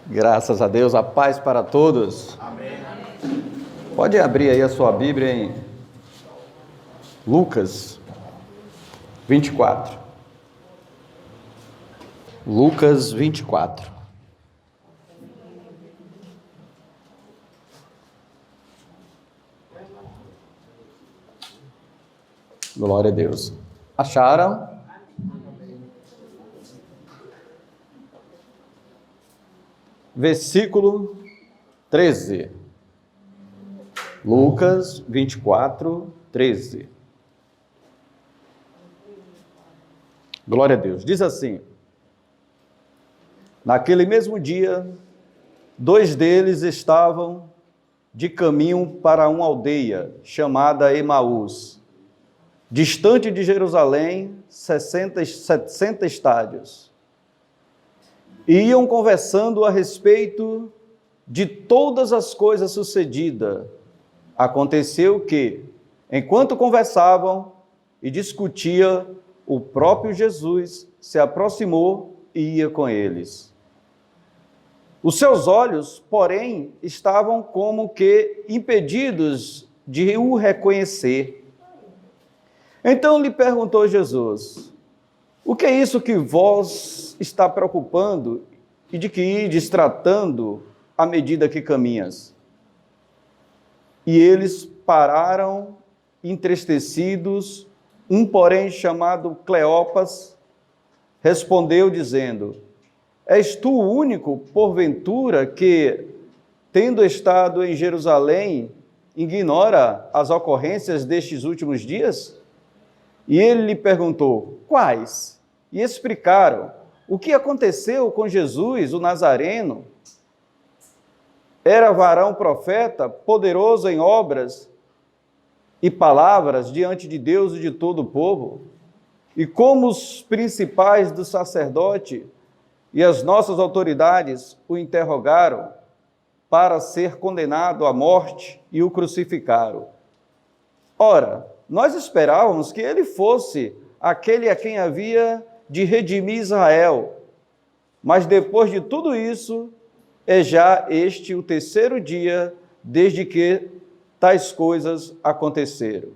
Graças a Deus, a paz para todos. Amém. Pode abrir aí a sua Bíblia em Lucas 24. Lucas 24. Glória a Deus. Acharam? Versículo 13. Lucas 24, 13. Glória a Deus. Diz assim: naquele mesmo dia, dois deles estavam de caminho para uma aldeia chamada Emaús, distante de Jerusalém, 70 estádios. E iam conversando a respeito de todas as coisas sucedidas. Aconteceu que, enquanto conversavam e discutiam, o próprio Jesus se aproximou e ia com eles. Os seus olhos, porém, estavam como que impedidos de o reconhecer. Então lhe perguntou Jesus: o que é isso que vós está preocupando e de que ides tratando à medida que caminhas? E eles pararam entristecidos. Um, porém, chamado Cleopas, respondeu dizendo: és tu o único, porventura, que, tendo estado em Jerusalém, ignora as ocorrências destes últimos dias? E ele lhe perguntou: quais? E explicaram o que aconteceu com Jesus, o Nazareno. Era varão profeta, poderoso em obras e palavras diante de Deus e de todo o povo. E como os principais do sacerdote e as nossas autoridades o interrogaram para ser condenado à morte e o crucificaram. Ora, nós esperávamos que ele fosse aquele a quem havia de redimir Israel. Mas depois de tudo isso, é já este o terceiro dia desde que tais coisas aconteceram.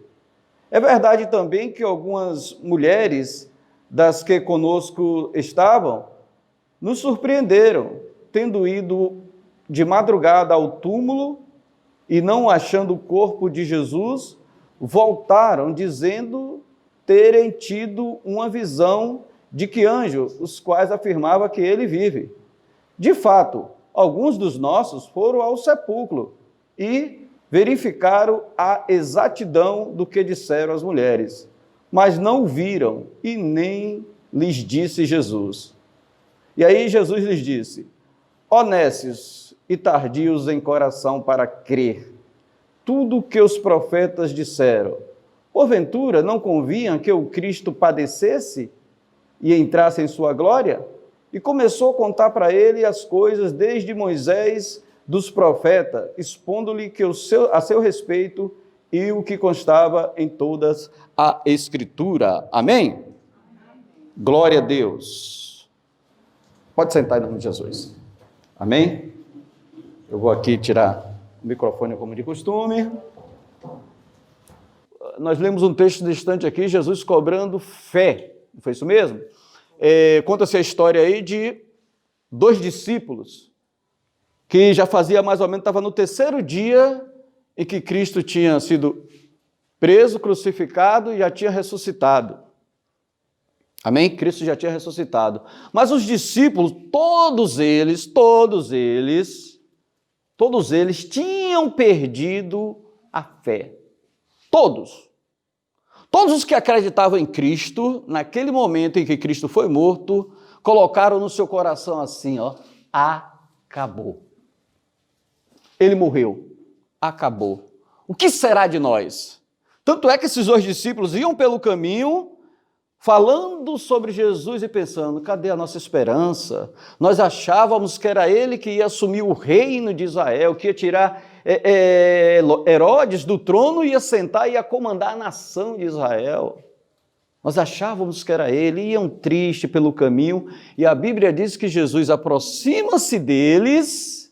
É verdade também que algumas mulheres das que conosco estavam nos surpreenderam, tendo ido de madrugada ao túmulo e não achando o corpo de Jesus, voltaram dizendo terem tido uma visão de que anjos, os quais afirmava que ele vive. De fato, alguns dos nossos foram ao sepulcro e verificaram a exatidão do que disseram as mulheres, mas não o viram e nem lhes disse Jesus. E aí Jesus lhes disse: honestos e tardios em coração para crer tudo o que os profetas disseram, porventura não convinha que o Cristo padecesse e entrasse em sua glória? E começou a contar para ele as coisas desde Moisés dos profetas, expondo-lhe que a seu respeito e o que constava em todas a Escritura. Amém? Glória a Deus. Pode sentar em nome de Jesus. Amém? Eu vou aqui tirar o microfone como de costume. Nós lemos um texto distante aqui, Jesus cobrando fé. Não foi isso mesmo? Conta-se a história aí de dois discípulos que já fazia mais ou menos, estava no terceiro dia em que Cristo tinha sido preso, crucificado e já tinha ressuscitado. Amém? Cristo já tinha ressuscitado. Mas os discípulos, todos eles tinham perdido a fé. Todos. Todos os que acreditavam em Cristo, naquele momento em que Cristo foi morto, colocaram no seu coração assim, acabou. Ele morreu, acabou. O que será de nós? Tanto é que esses dois discípulos iam pelo caminho, falando sobre Jesus e pensando: cadê a nossa esperança? Nós achávamos que era ele que ia assumir o reino de Israel, que ia tirar Herodes do trono, ia sentar e ia comandar a nação de Israel. Nós achávamos que era ele, iam triste pelo caminho, e a Bíblia diz que Jesus aproxima-se deles,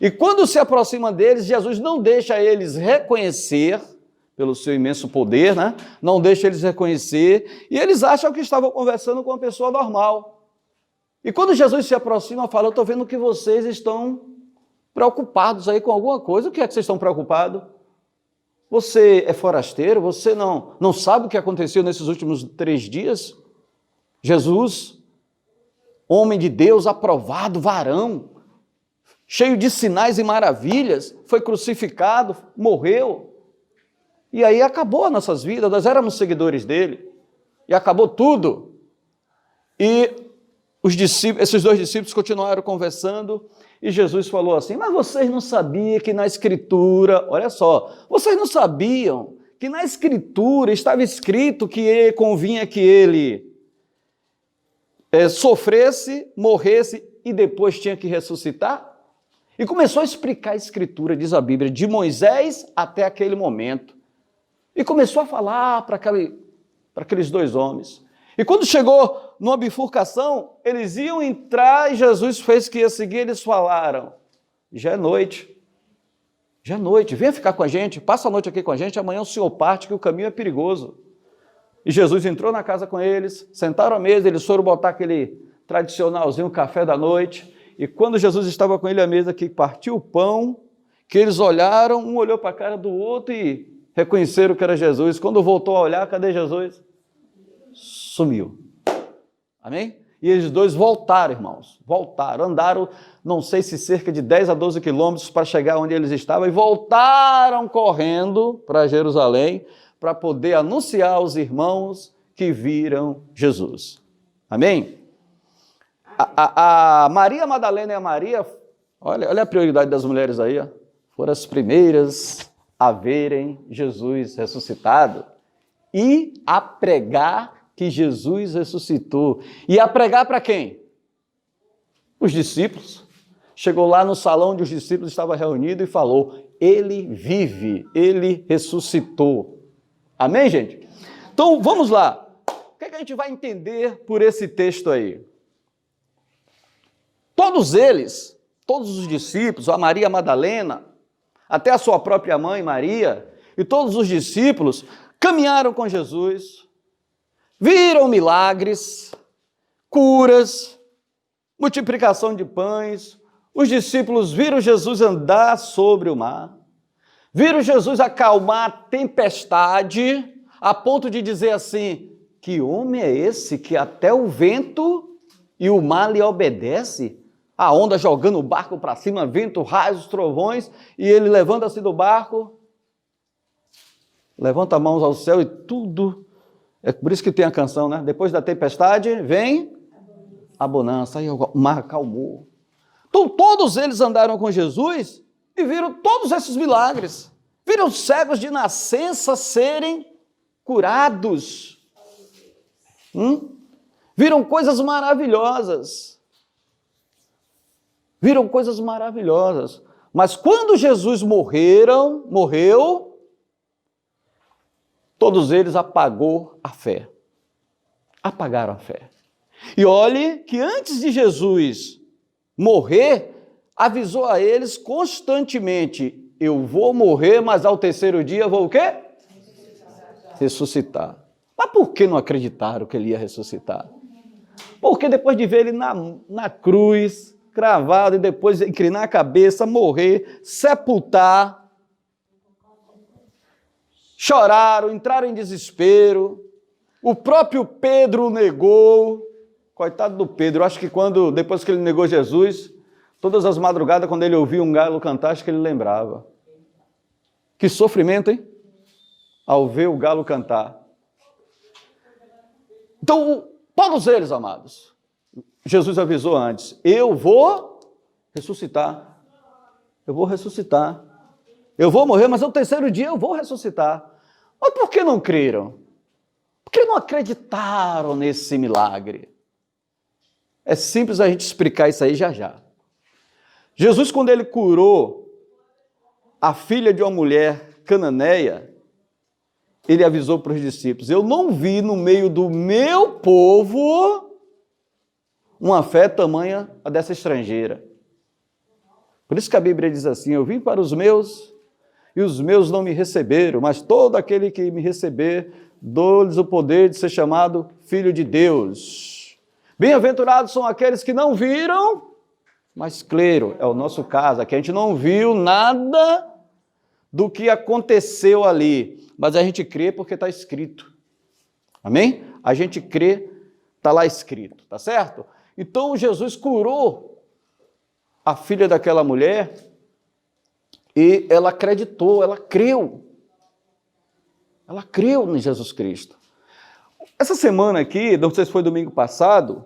e quando se aproxima deles, Jesus não deixa eles reconhecer, pelo seu imenso poder, né? Não deixa eles reconhecer, e eles acham que estavam conversando com uma pessoa normal. E quando Jesus se aproxima, fala, eu estou vendo que vocês estão preocupados aí com alguma coisa. O que é que vocês estão preocupados? Você é forasteiro? Você não sabe o que aconteceu nesses últimos 3 dias? Jesus, homem de Deus, aprovado, varão, cheio de sinais e maravilhas, foi crucificado, morreu. E aí acabou as nossas vidas, nós éramos seguidores dele. E acabou tudo. E esses 2 discípulos continuaram conversando, e Jesus falou assim, mas vocês não sabiam que na Escritura, olha só, vocês não sabiam que na Escritura estava escrito que convinha que ele sofresse, morresse e depois tinha que ressuscitar? E começou a explicar a Escritura, diz a Bíblia, de Moisés até aquele momento. E começou a falar para aqueles 2 homens. E quando chegou numa bifurcação, eles iam entrar e Jesus fez que ia seguir, eles falaram, já é noite, venha ficar com a gente, passa a noite aqui com a gente, amanhã o senhor parte que o caminho é perigoso. E Jesus entrou na casa com eles, sentaram à mesa, eles foram botar aquele tradicionalzinho café da noite, e quando Jesus estava com ele à mesa, que partiu o pão, que eles olharam, um olhou para a cara do outro e reconheceram que era Jesus. Quando voltou a olhar, cadê Jesus? Sumiu. Amém? E eles 2 voltaram, irmãos. Voltaram, andaram, não sei se cerca de 10 a 12 quilômetros para chegar onde eles estavam e voltaram correndo para Jerusalém para poder anunciar aos irmãos que viram Jesus. Amém? A Maria Madalena e a Maria, olha a prioridade das mulheres aí, ó, foram as primeiras a verem Jesus ressuscitado e a pregar que Jesus ressuscitou. E a pregar para quem? Os discípulos. Chegou lá no salão onde os discípulos estavam reunidos e falou, ele vive, ele ressuscitou. Amém, gente? Então, vamos lá. O que a gente vai entender por esse texto aí? Todos eles, todos os discípulos, a Maria Madalena, até a sua própria mãe, Maria, e todos os discípulos caminharam com Jesus, viram milagres, curas, multiplicação de pães. Os discípulos viram Jesus andar sobre o mar, viram Jesus acalmar a tempestade, a ponto de dizer assim, que homem é esse que até o vento e o mar lhe obedece? A onda jogando o barco para cima, vento, raios, trovões, e ele levanta-se do barco, levanta as mãos ao céu e tudo. É por isso que tem a canção, né? Depois da tempestade, vem a bonança. Aí o mar acalmou. Então, todos eles andaram com Jesus e viram todos esses milagres. Viram cegos de nascença serem curados. Viram coisas maravilhosas. Viram coisas maravilhosas. Mas quando Jesus morreu, todos eles apagaram a fé. E olhe que antes de Jesus morrer, avisou a eles constantemente, eu vou morrer, mas ao 3º dia vou o quê? Ressuscitar. Mas por que não acreditaram que ele ia ressuscitar? Porque depois de ver ele na cruz, cravado, e depois inclinar a cabeça, morrer, sepultar, choraram, entraram em desespero, o próprio Pedro negou, coitado do Pedro, eu acho que depois que ele negou Jesus, todas as madrugadas, quando ele ouvia um galo cantar, acho que ele lembrava. Que sofrimento, hein? Ao ver o galo cantar. Então, todos eles, amados, Jesus avisou antes, eu vou ressuscitar, eu vou morrer, mas ao 3º dia eu vou ressuscitar. Mas por que não creram? Por que não acreditaram nesse milagre? É simples a gente explicar isso aí já já. Jesus, quando ele curou a filha de uma mulher cananeia, ele avisou para os discípulos: eu não vi no meio do meu povo uma fé tamanha a dessa estrangeira. Por isso que a Bíblia diz assim: eu vim para os meus e os meus não me receberam, mas todo aquele que me receber, dou-lhes o poder de ser chamado filho de Deus. Bem-aventurados são aqueles que não viram, mas creram. É o nosso caso, aqui a gente não viu nada do que aconteceu ali, mas a gente crê porque está escrito. Amém? A gente crê, está lá escrito, tá certo? Então Jesus curou a filha daquela mulher e ela acreditou, ela creu. Ela creu em Jesus Cristo. Essa semana aqui, não sei se foi domingo passado,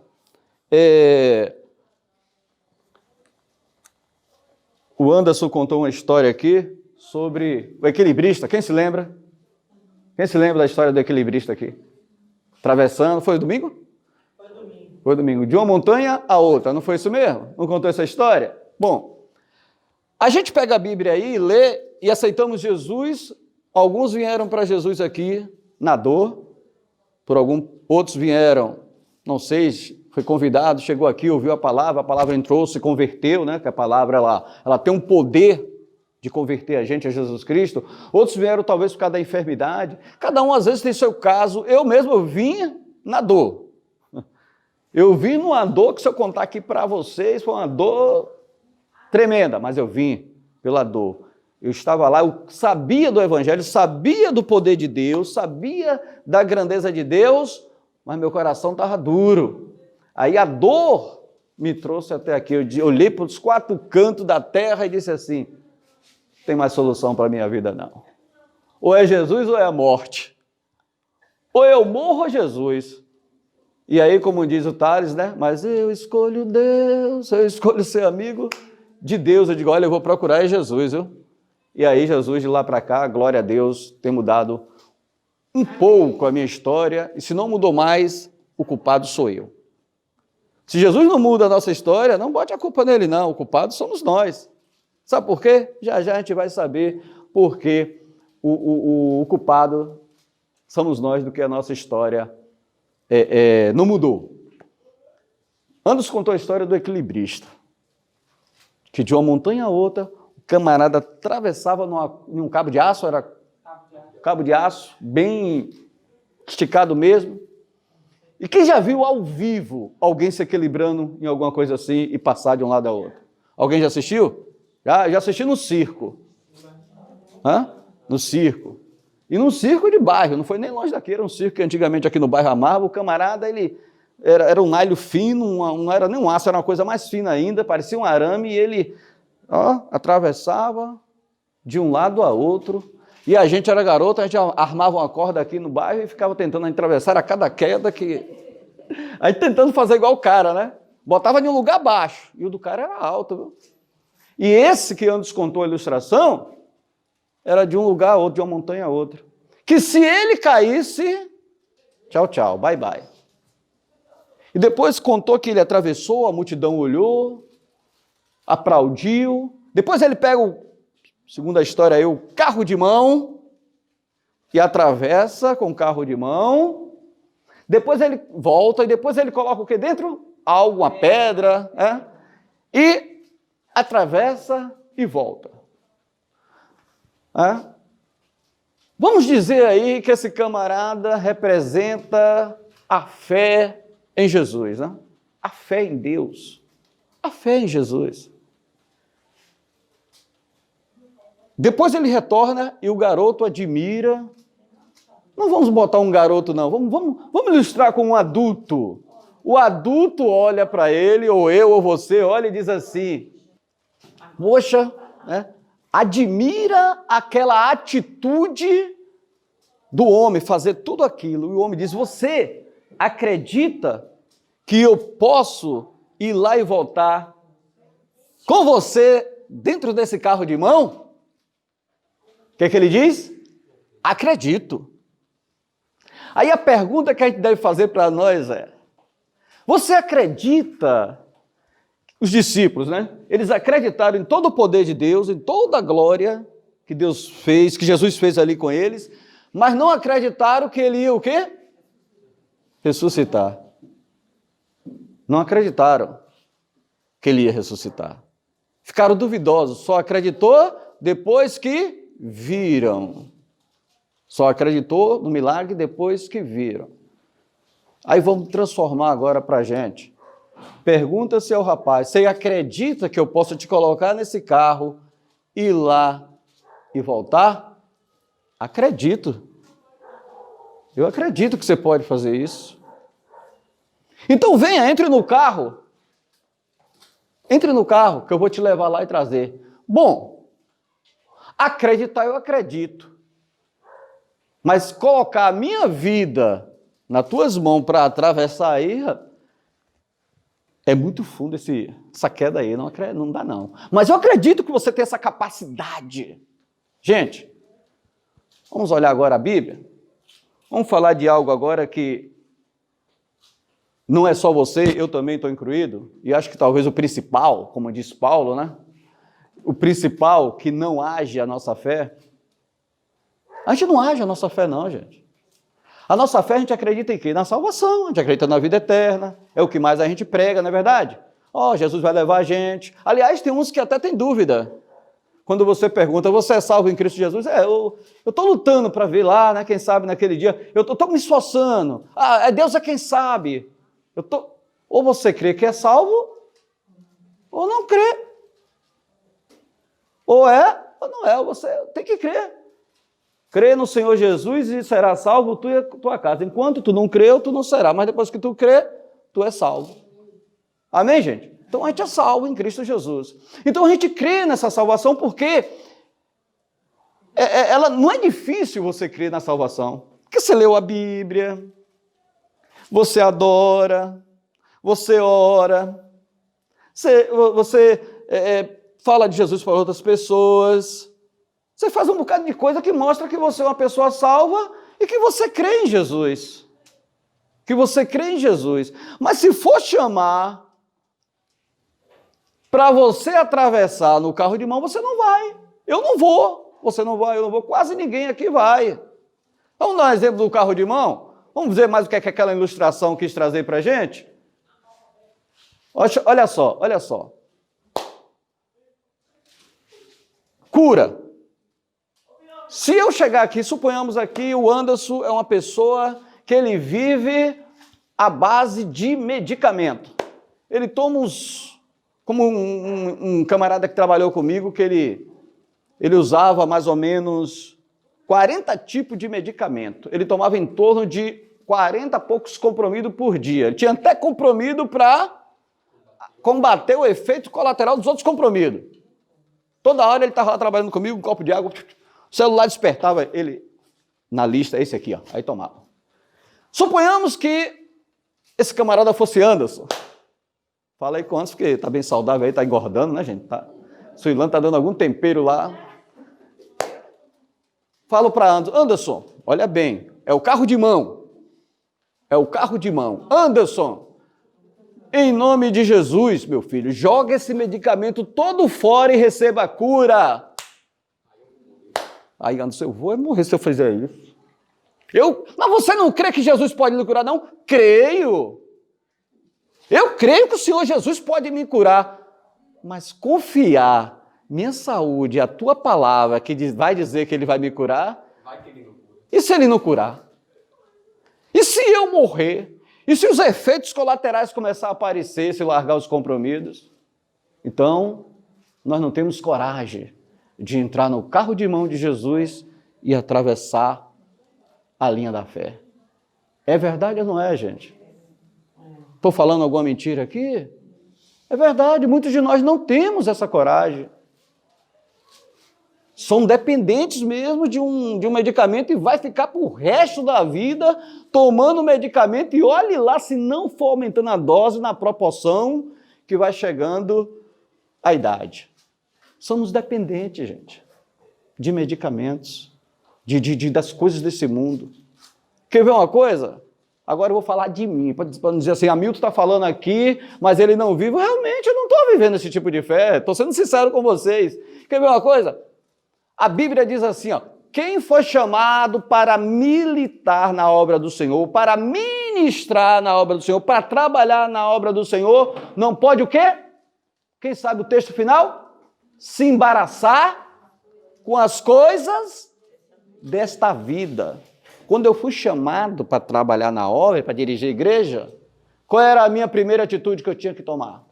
o Anderson contou uma história aqui sobre o equilibrista. Quem se lembra? Quem se lembra da história do equilibrista aqui? Atravessando, foi domingo? Foi domingo. Foi domingo. De uma montanha a outra, não foi isso mesmo? Não contou essa história? Bom, a gente pega a Bíblia aí, lê e aceitamos Jesus. Alguns vieram para Jesus aqui na dor, outros vieram, não sei, foi convidado, chegou aqui, ouviu a palavra entrou, se converteu, né? Que a palavra ela tem um poder de converter a gente a Jesus Cristo. Outros vieram talvez por causa da enfermidade. Cada um às vezes tem seu caso. Eu mesmo vim na dor. Eu vim numa dor que, se eu contar aqui para vocês, foi uma dor tremenda, mas eu vim pela dor. Eu estava lá, eu sabia do Evangelho, sabia do poder de Deus, sabia da grandeza de Deus, mas meu coração estava duro. Aí a dor me trouxe até aqui. Eu olhei para os 4 cantos da terra e disse assim: não tem mais solução para a minha vida, não. Ou é Jesus ou é a morte. Ou eu morro ou Jesus. E aí, como diz o Tales, né? Mas eu escolho Deus, eu escolho ser amigo de Deus. Eu digo: olha, eu vou procurar Jesus, viu? E aí Jesus, de lá para cá, glória a Deus, tem mudado um pouco a minha história. E se não mudou mais, o culpado sou eu. Se Jesus não muda a nossa história, não bote a culpa nele, não. O culpado somos nós. Sabe por quê? Já já a gente vai saber por que o culpado somos nós do que a nossa história não mudou. Anderson contou a história do equilibrista, que de uma montanha a outra, o camarada atravessava em um cabo de aço, era cabo de aço, bem esticado mesmo. E quem já viu ao vivo alguém se equilibrando em alguma coisa assim e passar de um lado a outro? Alguém já assistiu? Já assisti no circo. No circo. E num circo de bairro, não foi nem longe daqui, era um circo que antigamente aqui no bairro Amargo, o camarada, ele era um nalho fino, não era nem um aço, era uma coisa mais fina ainda, parecia um arame, e ele atravessava de um lado a outro. E a gente era garoto, a gente armava uma corda aqui no bairro e ficava tentando atravessar a cada queda que... Aí tentando fazer igual o cara, né? Botava em um lugar baixo, e o do cara era alto, viu? E esse que antes contou a ilustração, era de um lugar a outro, de uma montanha a outra. Que se ele caísse, tchau, tchau, bye, bye. E depois contou que ele atravessou, a multidão olhou, aplaudiu. Depois ele pega, segundo a história aí, o carro de mão e atravessa com o carro de mão. Depois ele volta e depois ele coloca o que dentro? Algo, uma pedra, e atravessa e volta. Vamos dizer aí que esse camarada representa a fé em Jesus, né? A fé em Deus, a fé em Jesus. Depois ele retorna e o garoto admira. Não vamos botar um garoto, não. Vamos ilustrar com um adulto. O adulto olha para ele, ou eu, ou você, olha e diz assim: poxa, né? Admira aquela atitude do homem, fazer tudo aquilo. E o homem diz: você acredita que eu posso ir lá e voltar com você dentro desse carro de mão? O que ele diz? Acredito. Aí a pergunta que a gente deve fazer para nós é: você acredita? Os discípulos, né? Eles acreditaram em todo o poder de Deus, em toda a glória que Deus fez, que Jesus fez ali com eles, mas não acreditaram que ele ia o quê? Ressuscitar. Não acreditaram que ele ia ressuscitar. Ficaram duvidosos, só acreditou depois que viram. Só acreditou no milagre depois que viram. Aí vamos transformar agora para a gente. Pergunta-se ao rapaz, você acredita que eu posso te colocar nesse carro, ir lá e voltar? Acredito. Eu acredito que você pode fazer isso. Então venha, entre no carro. Entre no carro, que eu vou te levar lá e trazer. Bom, acreditar eu acredito. Mas colocar a minha vida nas tuas mãos para atravessar aí, é muito fundo essa queda aí, não dá não. Mas eu acredito que você tem essa capacidade. Gente, vamos olhar agora a Bíblia. Vamos falar de algo agora que não é só você, eu também estou incluído, e acho que talvez o principal, como diz Paulo, né? O principal que não age a nossa fé. A gente não age a nossa fé não, gente. A nossa fé a gente acredita em quê? Na salvação, a gente acredita na vida eterna, é o que mais a gente prega, não é verdade? Jesus vai levar a gente. Aliás, tem uns que até têm dúvida. Quando você pergunta, você é salvo em Cristo Jesus? Eu estou lutando para ver lá, né, quem sabe naquele dia, eu estou me esforçando. Deus é quem sabe. Ou você crê que é salvo, ou não crê. Ou é, ou não é, você tem que crer. Crê no Senhor Jesus e será salvo tu e a tua casa. Enquanto tu não creu, tu não será. Mas depois que tu crê, tu é salvo. Amém, gente? Então a gente é salvo em Cristo Jesus. Então a gente crê nessa salvação porque ela não é difícil você crer na salvação. Porque você leu a Bíblia, você adora, você ora, você fala de Jesus para outras pessoas. Você faz um bocado de coisa que mostra que você é uma pessoa salva e que você crê em Jesus. Que você crê em Jesus. Mas se for chamar para você atravessar no carro de mão, você não vai. Eu não vou. Você não vai, eu não vou. Quase ninguém aqui vai. Vamos dar um exemplo do carro de mão? Vamos ver mais o que é que aquela ilustração quis trazer para a gente? Olha só. Cura. Se eu chegar aqui, suponhamos aqui, o Anderson é uma pessoa que ele vive à base de medicamento. Ele toma como um camarada que trabalhou comigo, que ele usava mais ou menos 40 tipos de medicamento. Ele tomava em torno de 40 e poucos comprimidos por dia. Ele tinha até comprimido para combater o efeito colateral dos outros comprimidos. Toda hora ele estava lá trabalhando comigo, um copo de água, o celular despertava ele na lista, esse aqui, ó, aí tomava. Suponhamos que esse camarada fosse Anderson. Fala aí com o Anderson, porque está bem saudável aí, está engordando, né, gente? Suilano está dando algum tempero lá. Falo para Anderson, olha bem, é o carro de mão. É o carro de mão. Anderson, em nome de Jesus, meu filho, joga esse medicamento todo fora e receba a cura. Aí, Anderson, eu vou morrer se eu fizer isso. Mas você não crê que Jesus pode lhe curar, não? Creio. Eu creio que o Senhor Jesus pode me curar. Mas confiar minha saúde, a tua palavra, que vai dizer que ele vai me curar? Vai que ele não cura. E se ele não curar? E se eu morrer? E se os efeitos colaterais começarem a aparecer, se largar os comprimidos? Então, nós não temos coragem de entrar no carro de mão de Jesus e atravessar a linha da fé. É verdade ou não é, gente? Estou falando alguma mentira aqui? É verdade, muitos de nós não temos essa coragem. São dependentes mesmo de um medicamento e vai ficar para o resto da vida tomando medicamento e olhe lá se não for aumentando a dose na proporção que vai chegando a idade. Somos dependentes, gente, de medicamentos, das coisas desse mundo. Quer ver uma coisa? Agora eu vou falar de mim, para não dizer assim, Hamilton está falando aqui, mas ele não vive. Realmente, eu não estou vivendo esse tipo de fé, estou sendo sincero com vocês. Quer ver uma coisa? A Bíblia diz assim, ó, quem foi chamado para militar na obra do Senhor, para ministrar na obra do Senhor, para trabalhar na obra do Senhor, não pode o quê? Quem sabe o texto final? Se embaraçar com as coisas desta vida. Quando eu fui chamado para trabalhar na obra, para dirigir a igreja, qual era a minha primeira atitude que eu tinha que tomar?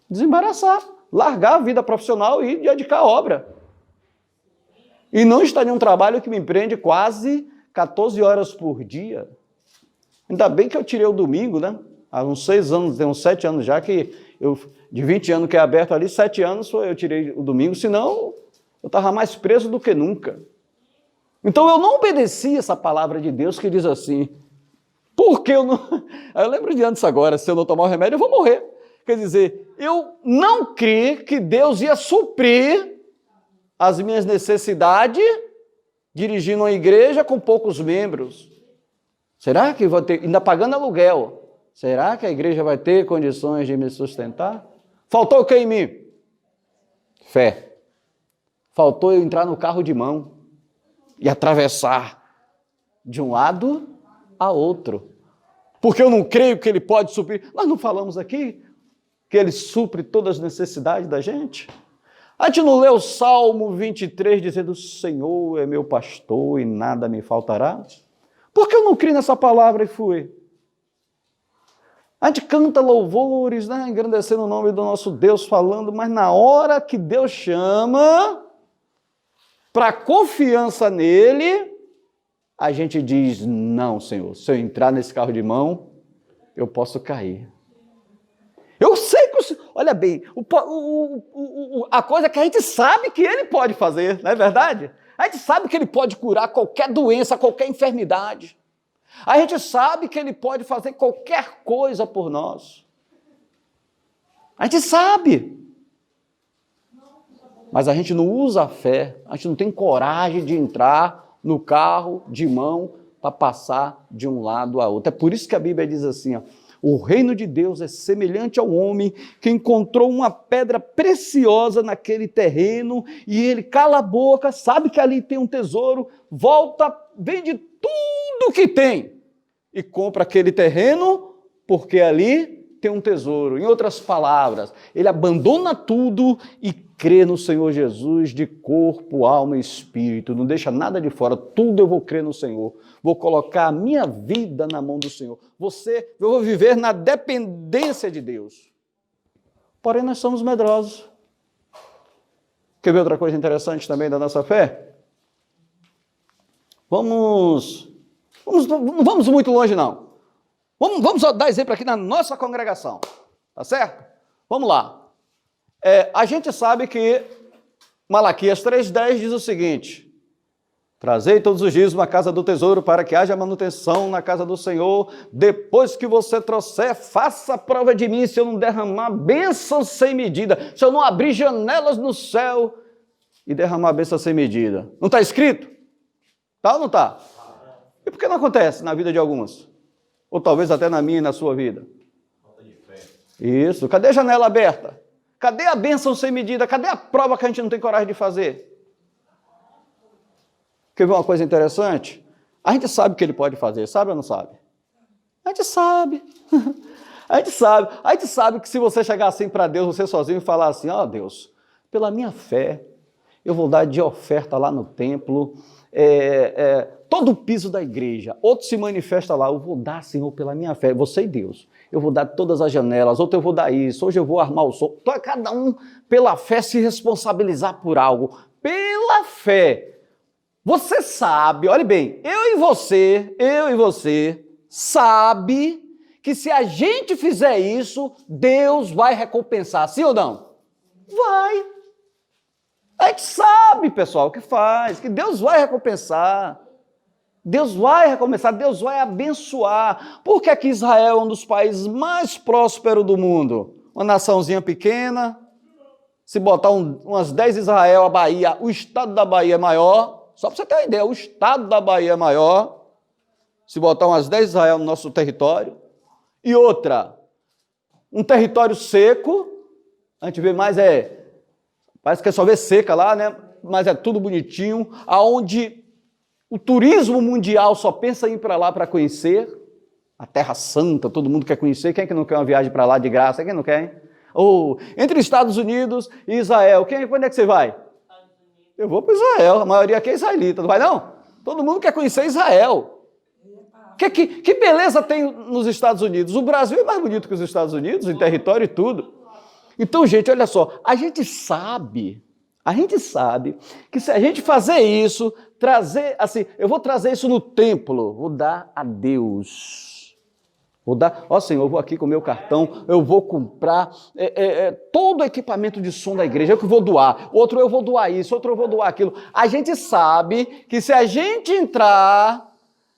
Desembaraçar. Largar a vida profissional e dedicar a obra. E não estar em um trabalho que me prende quase 14 horas por dia. Ainda bem que eu tirei o domingo, né? Há uns 6 anos, tem uns 7 anos já que de 20 anos que é aberto ali, 7 anos eu tirei o domingo, senão eu estava mais preso do que nunca. Então eu não obedeci essa palavra de Deus que diz assim, porque eu não... Eu lembro de antes agora, se eu não tomar o remédio eu vou morrer. Quer dizer, eu não criei que Deus ia suprir as minhas necessidades dirigindo uma igreja com poucos membros. Será que vou ter, ainda pagando aluguel, será que a igreja vai ter condições de me sustentar? Faltou o que em mim? Fé. Faltou eu entrar no carro de mão e atravessar de um lado a outro. Porque eu não creio que Ele pode suprir. Nós não falamos aqui que Ele supre todas as necessidades da gente? A gente não leu o Salmo 23 dizendo, o Senhor é meu pastor e nada me faltará? Por que eu não criei nessa palavra e fui? A gente canta louvores, né, engrandecendo o nome do nosso Deus, falando, mas na hora que Deus chama para confiança nele, a gente diz, não, Senhor, se eu entrar nesse carro de mão, eu posso cair. Eu sei que, olha bem, a coisa que a gente sabe que Ele pode fazer, não é verdade? A gente sabe que Ele pode curar qualquer doença, qualquer enfermidade. A gente sabe que Ele pode fazer qualquer coisa por nós. A gente sabe. Mas a gente não usa a fé, a gente não tem coragem de entrar no carro de mão para passar de um lado a outro. É por isso que a Bíblia diz assim, ó, o reino de Deus é semelhante ao homem que encontrou uma pedra preciosa naquele terreno e ele cala a boca, sabe que ali tem um tesouro, volta, vende tudo que tem e compra aquele terreno porque ali tem um tesouro. Em outras palavras, ele abandona tudo e crê no Senhor Jesus de corpo, alma e espírito. Não deixa nada de fora, tudo eu vou crer no Senhor. Vou colocar a minha vida na mão do Senhor. Eu vou viver na dependência de Deus. Porém, nós somos medrosos. Quer ver outra coisa interessante também da nossa fé? Não vamos muito longe, não. Vamos dar exemplo aqui na nossa congregação. Tá certo? Vamos lá. A gente sabe que Malaquias 3,10 diz o seguinte, trazei todos os dias uma casa do tesouro para que haja manutenção na casa do Senhor. Depois que você trouxer, faça prova de mim se eu não derramar bênçãos sem medida, se eu não abrir janelas no céu e derramar bênçãos sem medida. Não está escrito? Tá ou não está? E por que não acontece na vida de algumas? Ou talvez até na minha e na sua vida? Falta de fé. Isso. Cadê a janela aberta? Cadê a bênção sem medida? Cadê a prova que a gente não tem coragem de fazer? Quer ver uma coisa interessante? A gente sabe o que Ele pode fazer, sabe ou não sabe? A gente sabe. A gente sabe. A gente sabe que se você chegar assim para Deus, você sozinho, e falar assim, ó Deus, pela minha fé, eu vou dar de oferta lá no templo, todo o piso da igreja, outro se manifesta lá, eu vou dar, Senhor, pela minha fé, você e Deus, eu vou dar todas as janelas, outro eu vou dar isso, hoje eu vou armar o som, cada um pela fé se responsabilizar por algo, pela fé. Você sabe, olhe bem, eu e você, sabe que se a gente fizer isso, Deus vai recompensar, sim ou não? Vai. A gente sabe, pessoal, que faz, que Deus vai recompensar. Deus vai recompensar, Deus vai abençoar. Por que que Israel é um dos países mais prósperos do mundo? Uma naçãozinha pequena, se botar umas 10 Israel, a Bahia, o estado da Bahia é maior, só para você ter uma ideia, o estado da Bahia é maior, se botar umas 10 Israel no nosso território, e outra, um território seco, a gente vê mais, parece que é só ver seca lá, né? mas é tudo bonitinho, aonde o turismo mundial só pensa em ir para lá para conhecer a Terra Santa, todo mundo quer conhecer. Quem é que não quer uma viagem para lá de graça? Quem não quer, hein? Ou entre Estados Unidos e Israel, quando é que você vai? Eu vou para Israel, a maioria aqui é israelita, não vai não? Todo mundo quer conhecer Israel. Que beleza tem nos Estados Unidos? O Brasil é mais bonito que os Estados Unidos, em território e tudo. Então, gente, olha só, a gente sabe que se a gente fazer isso, trazer, assim, eu vou trazer isso no templo, vou dar a Deus. Vou dar, ó Senhor, eu vou aqui com o meu cartão, eu vou comprar todo o equipamento de som da igreja, eu que vou doar, outro eu vou doar isso, outro eu vou doar aquilo. A gente sabe que se a gente entrar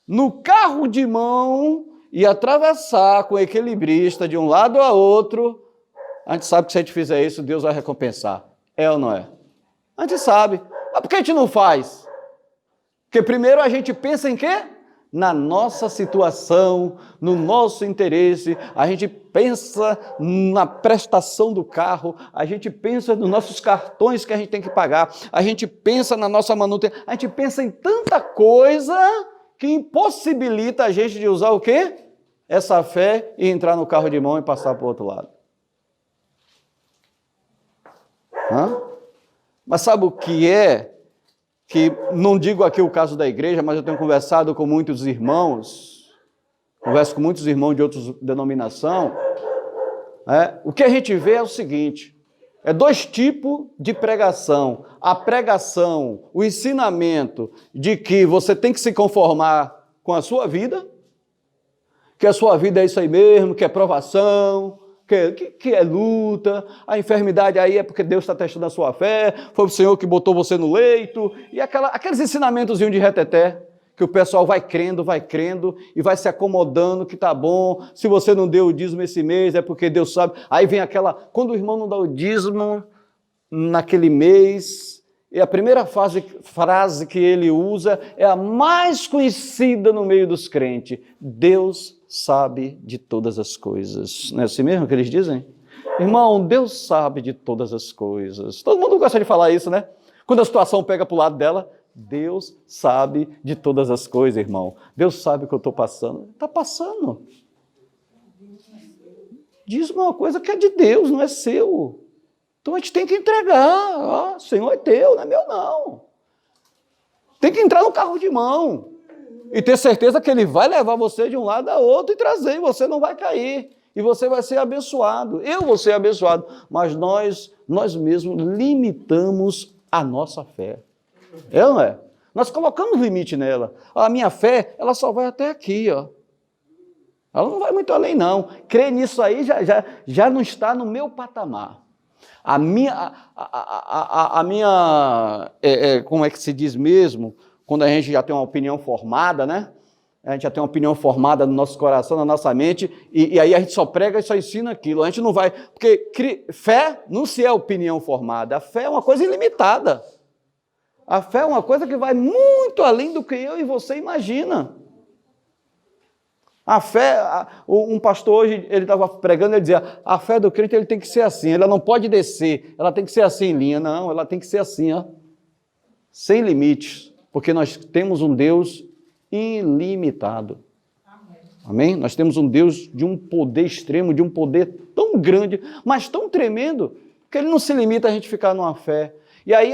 no carro de mão e atravessar com o equilibrista de um lado a outro, a gente sabe que se a gente fizer isso, Deus vai recompensar. É ou não é? A gente sabe. Mas por que a gente não faz? Porque primeiro a gente pensa em quê? Na nossa situação, no nosso interesse, a gente pensa na prestação do carro, a gente pensa nos nossos cartões que a gente tem que pagar, a gente pensa na nossa manutenção, a gente pensa em tanta coisa que impossibilita a gente de usar o quê? Essa fé e entrar no carro de mão e passar para o outro lado. Mas sabe o que é? Que não digo aqui o caso da igreja, mas eu tenho conversado com muitos irmãos, converso com muitos irmãos de outras denominações, o que a gente vê é o seguinte, é dois tipos de pregação. A pregação, o ensinamento de que você tem que se conformar com a sua vida, que a sua vida é isso aí mesmo, que é provação, que é luta, a enfermidade aí é porque Deus está testando a sua fé, foi o Senhor que botou você no leito, e aqueles ensinamentozinhos de reteté, que o pessoal vai crendo e vai se acomodando que tá bom, se você não deu o dízimo esse mês é porque Deus sabe, aí vem quando o irmão não dá o dízimo naquele mês, e a primeira frase que ele usa é a mais conhecida no meio dos crentes, Deus sabe de todas as coisas. Não é assim mesmo que eles dizem? Irmão, Deus sabe de todas as coisas. Todo mundo gosta de falar isso, né? Quando a situação pega para o lado dela, Deus sabe de todas as coisas, irmão. Deus sabe o que eu estou passando. Está passando. Dízimo é uma coisa que é de Deus, não é seu. Então a gente tem que entregar. Senhor é teu, não é meu não. Tem que entrar no carro de mão. E ter certeza que Ele vai levar você de um lado a outro e trazer, e você não vai cair, e você vai ser abençoado, eu vou ser abençoado, mas nós mesmos limitamos a nossa fé, não é? Nós colocamos limite nela, a minha fé, ela só vai até aqui, ó. Ela não vai muito além não, crer nisso aí já não está no meu patamar. A minha como é que se diz mesmo, quando a gente já tem uma opinião formada, né? A gente já tem uma opinião formada no nosso coração, na nossa mente, e aí a gente só prega e só ensina aquilo. A gente não vai... Porque fé não se é opinião formada. A fé é uma coisa ilimitada. A fé é uma coisa que vai muito além do que eu e você imagina. A fé... Um pastor hoje, ele estava pregando, ele dizia, a fé do crente ele tem que ser assim, ela não pode descer, ela tem que ser assim em linha. Não, ela tem que ser assim, ó, sem limites. Porque nós temos um Deus ilimitado. Amém? Nós temos um Deus de um poder extremo, de um poder tão grande, mas tão tremendo, que Ele não se limita a gente ficar numa fé. E aí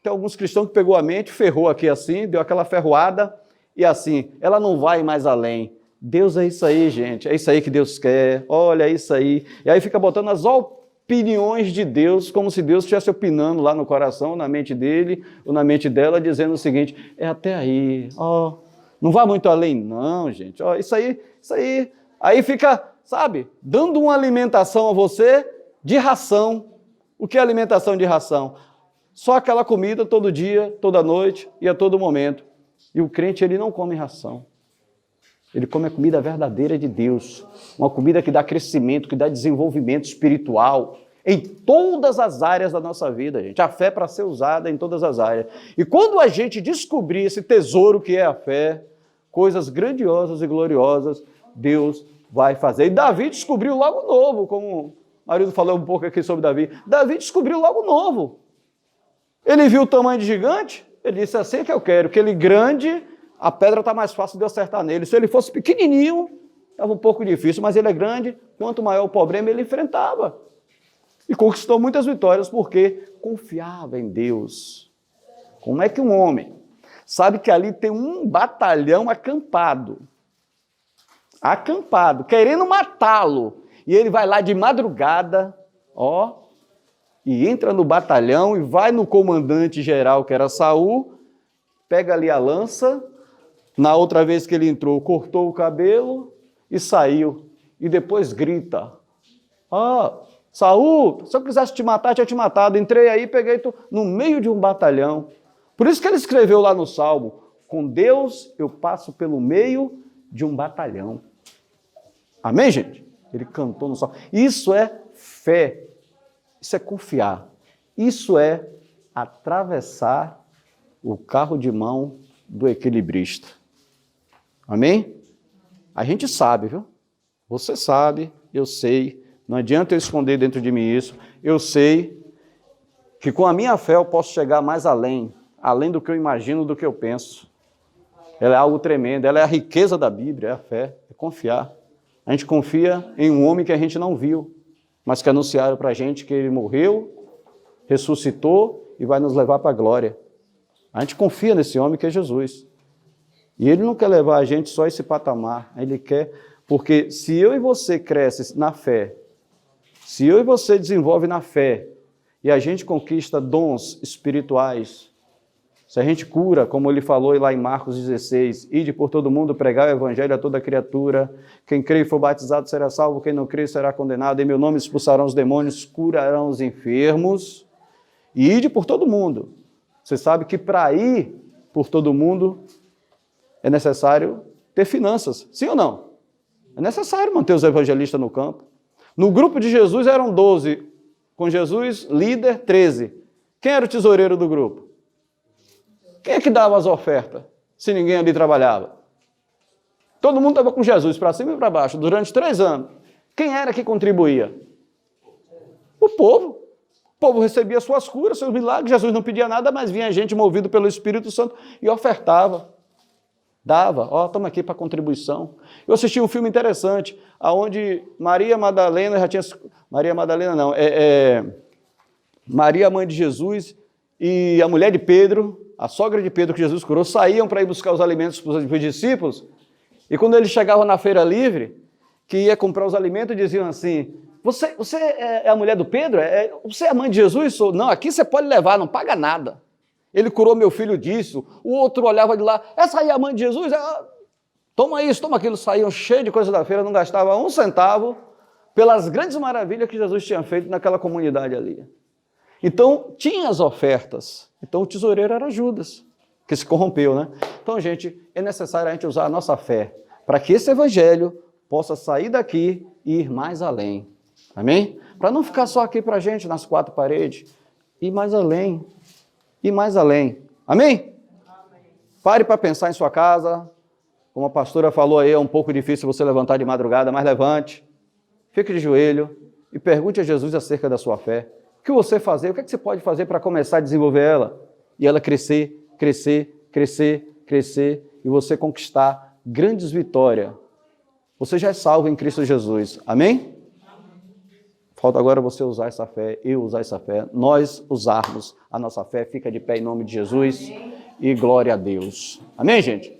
tem alguns cristãos que pegou a mente, ferrou aqui assim, deu aquela ferroada, e assim, ela não vai mais além. Deus é isso aí, gente, é isso aí que Deus quer, olha, é isso aí. E aí fica botando as opiniões de Deus, como se Deus estivesse opinando lá no coração, na mente dele, ou na mente dela, dizendo o seguinte, é até aí, não vai muito além não, gente, isso aí, aí fica, sabe, dando uma alimentação a você de ração. O que é alimentação de ração? Só aquela comida todo dia, toda noite e a todo momento. E o crente, ele não come ração. Ele come a comida verdadeira de Deus, uma comida que dá crescimento, que dá desenvolvimento espiritual em todas as áreas da nossa vida, gente. A fé é para ser usada em todas as áreas. E quando a gente descobrir esse tesouro que é a fé, coisas grandiosas e gloriosas, Deus vai fazer. E Davi descobriu logo novo, como o marido falou um pouco aqui sobre Davi. Davi descobriu logo novo. Ele viu o tamanho de gigante, ele disse, assim que eu quero, que ele grande, a pedra está mais fácil de eu acertar nele. Se ele fosse pequenininho, estava um pouco difícil, mas ele é grande, quanto maior o problema, ele enfrentava. E conquistou muitas vitórias, porque confiava em Deus. Como é que um homem sabe que ali tem um batalhão acampado, querendo matá-lo, e ele vai lá de madrugada, e entra no batalhão e vai no comandante geral, que era Saul, pega ali a lança, na outra vez que ele entrou, cortou o cabelo e saiu. E depois grita, Saul, se eu quisesse te matar, tinha te matado. Entrei aí, peguei tu no meio de um batalhão. Por isso que ele escreveu lá no Salmo, com Deus eu passo pelo meio de um batalhão. Amém, gente? Ele cantou no Salmo. Isso é fé. Isso é confiar. Isso é atravessar o carro de mão do equilibrista. Amém? A gente sabe, viu? Você sabe, eu sei. Não adianta eu esconder dentro de mim isso. Eu sei que com a minha fé eu posso chegar mais além do que eu imagino, do que eu penso. Ela é algo tremendo. Ela é a riqueza da Bíblia, é a fé, é confiar. A gente confia em um homem que a gente não viu, mas que anunciaram para a gente que ele morreu, ressuscitou e vai nos levar para a glória. A gente confia nesse homem que é Jesus. E ele não quer levar a gente só a esse patamar, ele quer, porque se eu e você cresce na fé, se eu e você desenvolve na fé, e a gente conquista dons espirituais, se a gente cura, como ele falou lá em Marcos 16, ide por todo mundo pregar o evangelho a toda criatura, quem crê e for batizado será salvo, quem não crê será condenado, em meu nome expulsarão os demônios, curarão os enfermos, e ide por todo mundo. Você sabe que para ir por todo mundo é necessário ter finanças, sim ou não? É necessário manter os evangelistas no campo. No grupo de Jesus eram 12, com Jesus, líder, 13. Quem era o tesoureiro do grupo? Quem é que dava as ofertas, se ninguém ali trabalhava? Todo mundo estava com Jesus, para cima e para baixo, durante 3 anos. Quem era que contribuía? O povo. O povo recebia suas curas, seus milagres, Jesus não pedia nada, mas vinha gente movido pelo Espírito Santo e ofertava. Dava, toma aqui para contribuição. Eu assisti um filme interessante, onde Maria Madalena, Maria, mãe de Jesus, e a mulher de Pedro, a sogra de Pedro que Jesus curou, saíam para ir buscar os alimentos para os discípulos, e quando eles chegavam na feira livre, que ia comprar os alimentos, diziam assim, você é a mulher do Pedro? Você é a mãe de Jesus? Não, aqui você pode levar, não paga nada. Ele curou meu filho disso. O outro olhava de lá, essa aí é a mãe de Jesus? Toma isso, toma aquilo. Saíam cheios de coisa da feira, não gastava 1 centavo pelas grandes maravilhas que Jesus tinha feito naquela comunidade ali. Então, tinha as ofertas. Então, o tesoureiro era Judas, que se corrompeu, né? Então, gente, é necessário a gente usar a nossa fé para que esse evangelho possa sair daqui e ir mais além. Amém? Para não ficar só aqui para a gente, nas 4 paredes. Ir mais além. Ir mais além. Amém? Amém. Pare para pensar em sua casa. Como a pastora falou aí, é um pouco difícil você levantar de madrugada, mas levante. Fique de joelho e pergunte a Jesus acerca da sua fé. O que você fazer? O que você pode fazer para começar a desenvolver ela? E ela crescer, crescer, crescer, crescer, e você conquistar grandes vitórias. Você já é salvo em Cristo Jesus. Amém? Falta agora você usar essa fé, eu usar essa fé, nós usarmos a nossa fé. Fica de pé em nome de Jesus. Amém. E glória a Deus. Amém, gente?